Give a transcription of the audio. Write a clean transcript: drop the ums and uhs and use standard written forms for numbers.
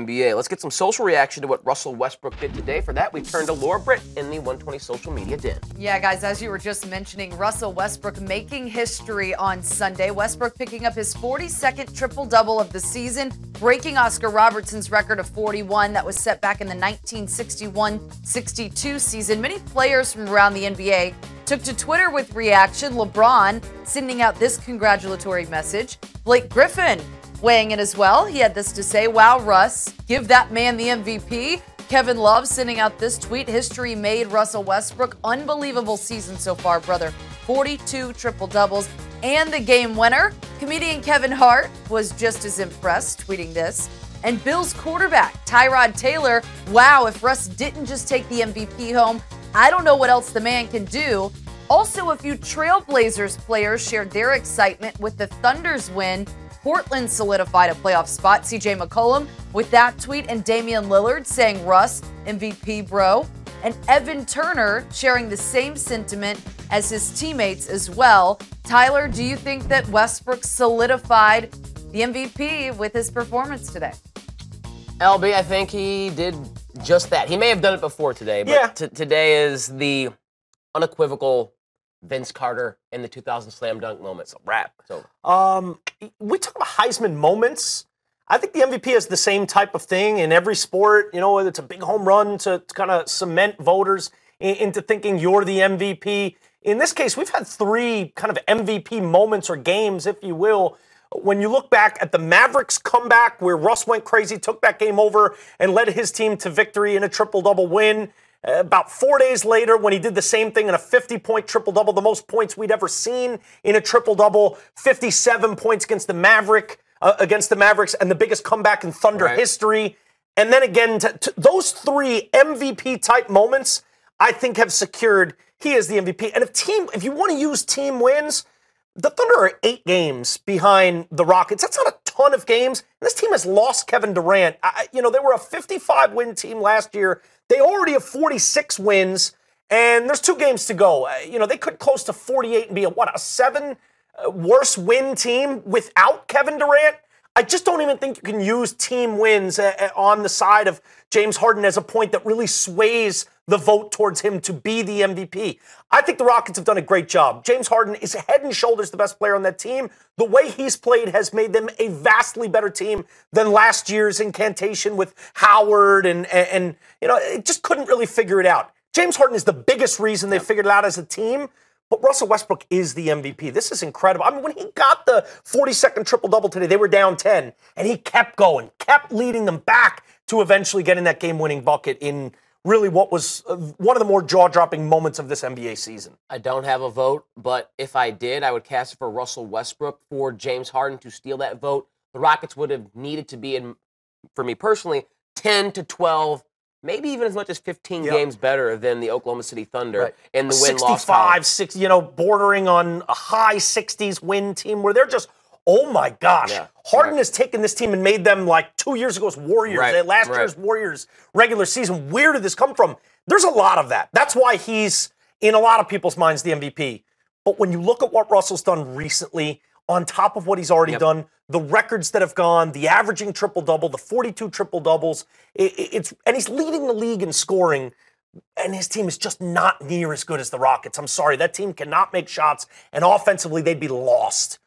NBA. Let's get some social reaction to what Russell Westbrook did today. For that, we turn to Laura Britt in the 120 social media den. Yeah, guys, as you were just mentioning, Russell Westbrook making history on Sunday. Westbrook picking up his 42nd triple-double of the season, breaking Oscar Robertson's record of 41 that was set back in the 1961-62 season. Many players from around the NBA took to Twitter with reaction. LeBron sending out this congratulatory message. Blake Griffin weighing in as well. He had this to say: "Wow, Russ, give that man the MVP." Kevin Love sending out this tweet: "History made, Russell Westbrook. Unbelievable season so far, brother. 42 triple-doubles and the game winner." Comedian Kevin Hart was just as impressed, tweeting this. And Bills quarterback Tyrod Taylor: "Wow, if Russ didn't just take the MVP home, I don't know what else the man can do." Also, a few Trailblazers players shared their excitement with the Thunder's win. Portland solidified a playoff spot. CJ McCollum with that tweet, and Damian Lillard saying, "Russ, MVP, bro." And Evan Turner sharing the same sentiment as his teammates as well. Tyler, do you think that Westbrook solidified the MVP with his performance today? LB, I think he did just that. He may have done it before today, but today is the unequivocal Vince Carter in the 2000 slam dunk moment. It's a wrap. It's over. We talk about Heisman moments. I think the MVP is the same type of thing in every sport. You know, it's a big home run to kind of cement voters into thinking you're the MVP. In this case, we've had three kind of MVP moments or games, if you will. When you look back at the Mavericks comeback where Russ went crazy, took that game over, and led his team to victory in a triple-double win. About 4 days later, when he did the same thing in a 50-point triple-double, the most points we'd ever seen in a triple-double, 57 points against the Mavericks, and the biggest comeback in Thunder history. And then again, those three MVP-type moments, I think, have secured he is the MVP. And if you want to use team wins, the Thunder are 8 games behind the Rockets. That's not a ton of games. This team has lost Kevin Durant. They were a 55-win team last year. They already have 46 wins, and there's 2 games to go. They could close to 48 and be a 7 worse win team without Kevin Durant. I just don't even think you can use team wins on the side of James Harden as a point that really sways the vote towards him to be the MVP. I think the Rockets have done a great job. James Harden is head and shoulders the best player on that team. The way he's played has made them a vastly better team than last year's incantation with Howard, and it just couldn't really figure it out. James Harden is the biggest reason they figured it out as a team. But Russell Westbrook is the MVP. This is incredible. I mean, when he got the 42nd triple-double today, they were down 10, and he kept going, kept leading them back to eventually getting that game-winning bucket in really what was one of the more jaw-dropping moments of this NBA season. I don't have a vote, but if I did, I would cast it for Russell Westbrook. For James Harden to steal that vote, the Rockets would have needed to be in, for me personally, 10 to 12, maybe even as much as 15 games better than the Oklahoma City Thunder in the win-loss column. 65, 60, bordering on a high 60s win team where they're just, oh my gosh. Harden has taken this team and made them like 2 years ago's Warriors, last year's Warriors regular season. Where did this come from? There's a lot of that. That's why he's, in a lot of people's minds, the MVP. But when you look at what Russell's done recently, on top of what he's already done, the records that have gone, the averaging triple-double, the 42 triple-doubles, and he's leading the league in scoring, and his team is just not near as good as the Rockets. I'm sorry, that team cannot make shots, and offensively they'd be lost